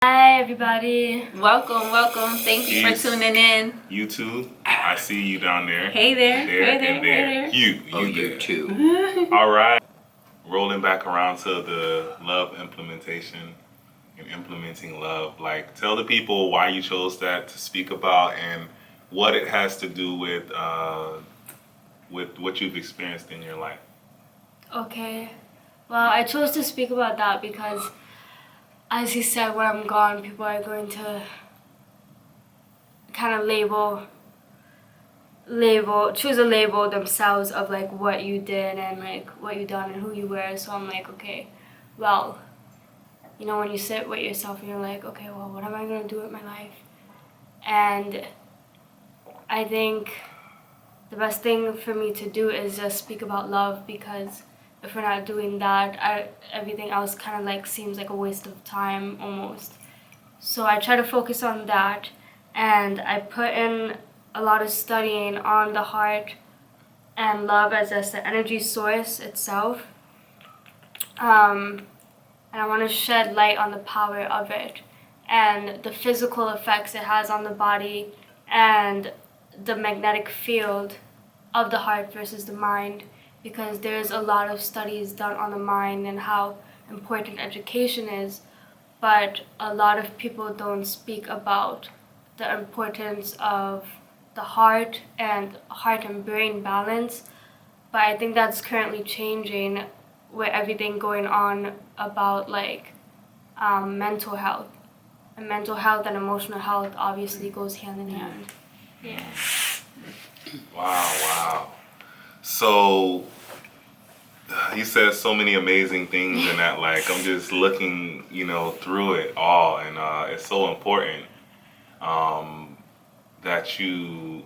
Hi everybody. Welcome. Thank you for tuning in. You too. I see you down there. Hey there. And there. You there too. All right. Rolling back around to the love implementation and implementing love. Like, tell the people why you chose that to speak about and what it has to do with what you've experienced in your life. Okay. Well, I chose to speak about that because, as he said, when I'm gone, people are going to kind of choose a label themselves of like what you did and like what you done and who you were. So I'm like, okay, well, when you sit with yourself and you're like, okay, well, what am I gonna do with my life? And I think the best thing for me to do is just speak about love, because if we're not doing that, everything else kind of like seems like a waste of time almost. So I try to focus on that, and I put in a lot of studying on the heart and love as just the energy source itself. And I want to shed light on the power of it and the physical effects it has on the body and the magnetic field of the heart versus the mind, because there's a lot of studies done on the mind and how important education is, but a lot of people don't speak about the importance of the heart and brain balance. But I think that's currently changing with everything going on about like mental health. And mental health and emotional health obviously goes hand in hand. Yeah. Wow. So you said so many amazing things in that. Like, I'm just looking, through it all, and it's so important that you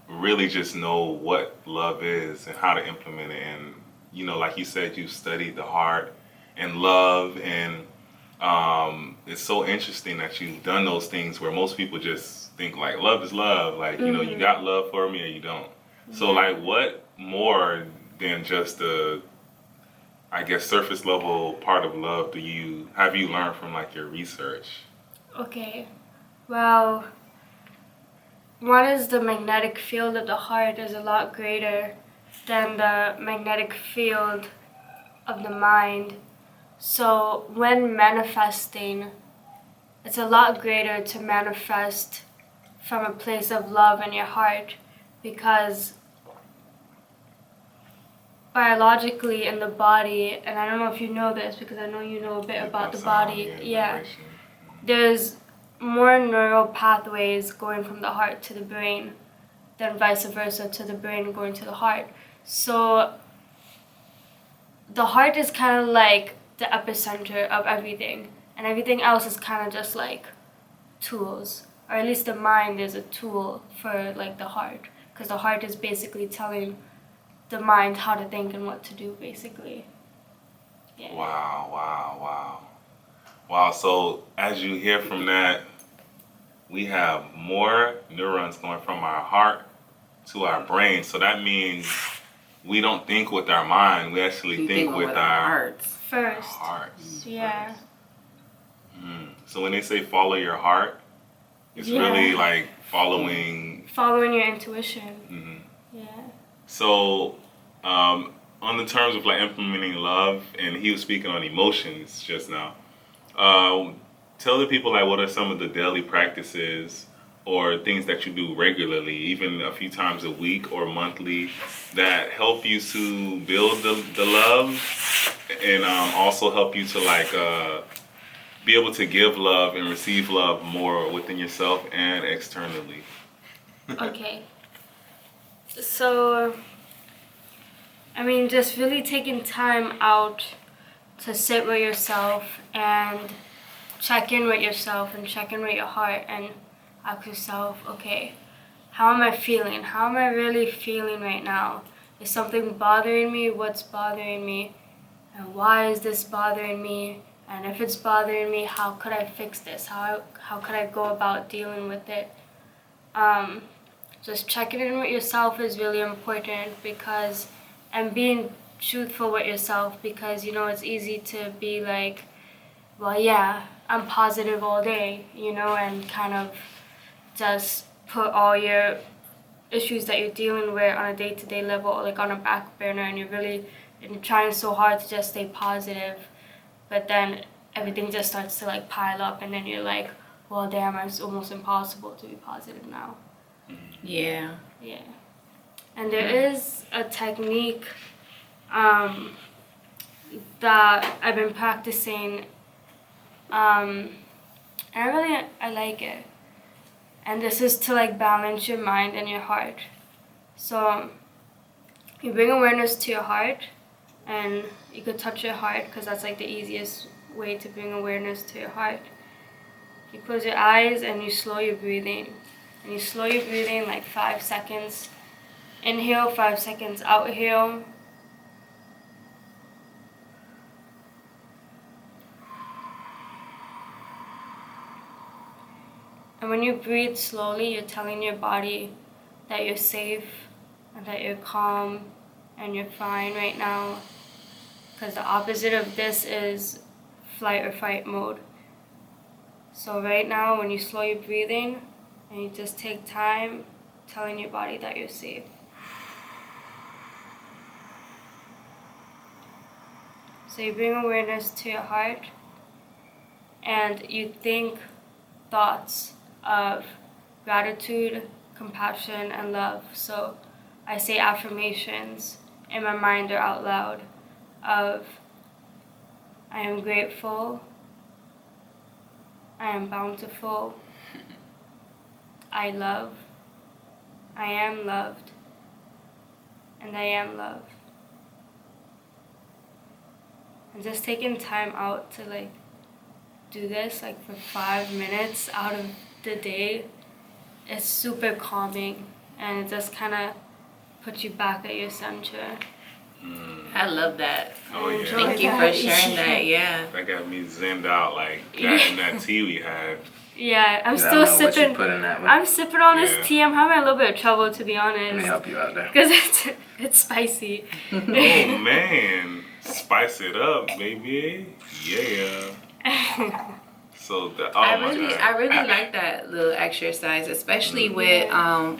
really just know what love is and how to implement it. And like you said, you studied the heart and love, and it's so interesting that you've done those things where most people just think like love is love, like you got love for me or you don't. So like, what more than just the, I guess, surface level part of love have you learned from like your research? Okay, well, one is the magnetic field of the heart is a lot greater than the magnetic field of the mind. So when manifesting, it's a lot greater to manifest from a place of love in your heart, because biologically in the body, and I don't know if you know this because I know you know a bit about the body, there's more neural pathways going from the heart to the brain than vice versa to the brain going to the heart. So the heart is kind of like the epicenter of everything, and everything else is kind of just like tools, or at least the mind is a tool for like the heart, because the heart is basically telling the mind how to think and what to do, basically. Yeah. Wow. So as you hear from that, we have more neurons going from our heart to our brain. So that means we don't think with our mind. We actually think with our hearts first. Hearts. Yeah. So when they say follow your heart, it's really like following your intuition. Yeah. So, on the terms of like implementing love, and he was speaking on emotions just now. Tell the people like what are some of the daily practices or things that you do regularly, even a few times a week or monthly, that help you to build the love, and also help you to like be able to give love and receive love more within yourself and externally. Okay. So, I mean, just really taking time out to sit with yourself and check in with yourself and check in with your heart and ask yourself, okay, how am I feeling? How am I really feeling right now? Is something bothering me? What's bothering me? And why is this bothering me? And if it's bothering me, how could I fix this? How could I go about dealing with it? Just checking in with yourself is really important, and being truthful with yourself, because it's easy to be like, well, yeah, I'm positive all day, you know, and kind of just put all your issues that you're dealing with on a day-to-day level, like on a back burner, and you're trying so hard to just stay positive, but then everything just starts to like pile up, and then you're like, well, damn, it's almost impossible to be positive now. Yeah. Yeah. And there is a technique that I've been practicing, and I like it. And this is to like balance your mind and your heart. So you bring awareness to your heart, and you could touch your heart because that's like the easiest way to bring awareness to your heart. You close your eyes and you slow your breathing. And you slow your breathing like 5 seconds. Inhale, 5 seconds. Outhale. And when you breathe slowly, you're telling your body that you're safe and that you're calm and you're fine right now. Because the opposite of this is flight or fight mode. So right now, when you slow your breathing and you just take time telling your body that you're safe. So you bring awareness to your heart and you think thoughts of gratitude, compassion, and love. So I say affirmations in my mind or out loud of I am grateful, I am bountiful, I love, I am loved, and I am loved. And just taking time out to like do this like for 5 minutes out of the day, it's super calming, and it just kind of puts you back at your center. I love that. Oh yeah. Thank you for sharing that. Yeah. That got me zenned out like that in that tea we had. Yeah, I'm I still don't know what you sipping. put in that one. I'm sipping on Yeah. this tea. I'm having a little bit of trouble, to be Let me honest, help you out there. because it's spicy. Oh man, spice it up, baby. Yeah. So the I my really God. like that little exercise, especially with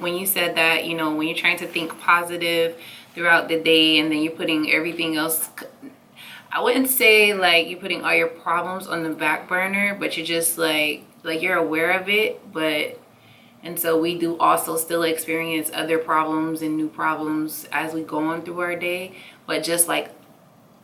when you said that, you know, when you're trying to think positive throughout the day and then you're putting everything else. I wouldn't say like you're putting all your problems on the back burner, but you're just like you're aware of it, and so we do also still experience other problems and new problems as we go on through our day, but just like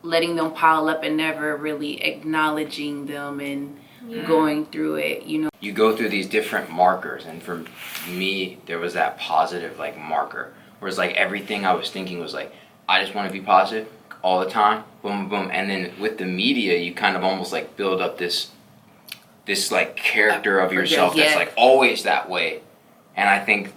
letting them pile up and never really acknowledging them and going through it, you know. You go through these different markers, and for me, there was that positive like marker, whereas like everything I was thinking was like, I just want to be positive all the time, boom, boom, and then with the media, you kind of almost like build up this like character of yourself that's like always that way, and I think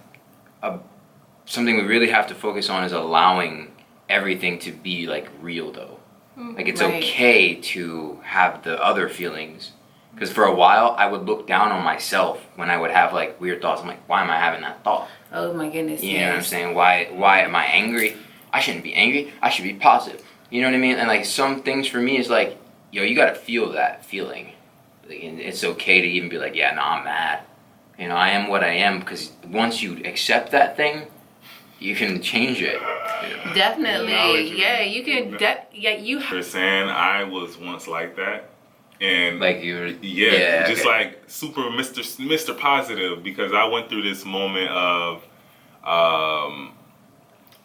something we really have to focus on is allowing everything to be like real though. Like it's okay to have the other feelings. Because for a while, I would look down on myself when I would have like weird thoughts. I'm like, why am I having that thought? Oh my goodness. You know what I'm saying? Why am I angry? I shouldn't be angry. I should be positive. You know what I mean? And like some things for me is like, yo, you gotta feel that feeling. Like, and it's okay to even be like, yeah, no, I'm mad. You know, I am what I am. Because once you accept that thing, you can change it. Yeah. Definitely. Yeah, you can. You're saying I was once like that. And Like you were, just like super Mr. Positive, because I went through this moment of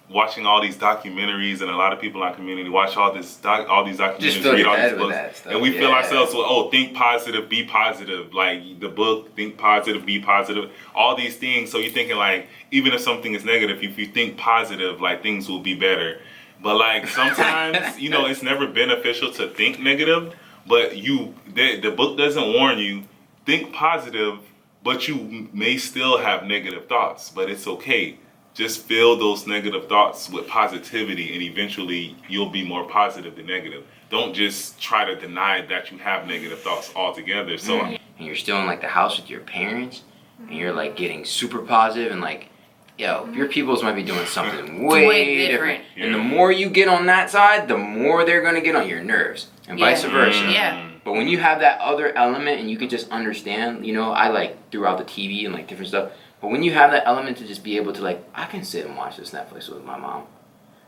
watching all these documentaries, and a lot of people in our community watch all these documentaries, Just fill read your all head these with books, that stuff, and we feel yeah. ourselves with, oh, think positive, be positive, like the book, think positive, be positive, all these things. So you're thinking like, even if something is negative, if you think positive, like things will be better. But like sometimes, you know, it's never beneficial to think negative. But the book doesn't warn you, think positive, but you may still have negative thoughts, but it's okay. Just fill those negative thoughts with positivity, and eventually you'll be more positive than negative. Don't just try to deny that you have negative thoughts altogether. So, and you're still in like the house with your parents, and you're like getting super positive, and like, yo, your peoples might be doing something way different. Yeah. And the more you get on that side, the more they're gonna get on your nerves, and vice versa. Yeah. But when you have that other element and you could just understand, you know, I like throughout the TV and like different stuff. But when you have that element to just be able to like, I can sit and watch this Netflix with my mom.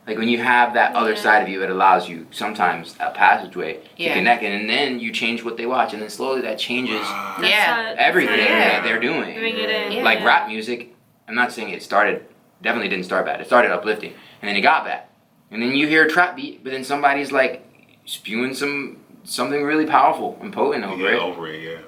Like when you have that other side of you, it allows you sometimes a passageway to connect, and then you change what they watch, and then slowly that changes everything that they're doing. Bring it in. Like rap music, I'm not saying it started, definitely didn't start bad. It started uplifting, and then it got bad. And then you hear a trap beat, but then somebody's like spewing something really powerful and potent over it. Over it, yeah.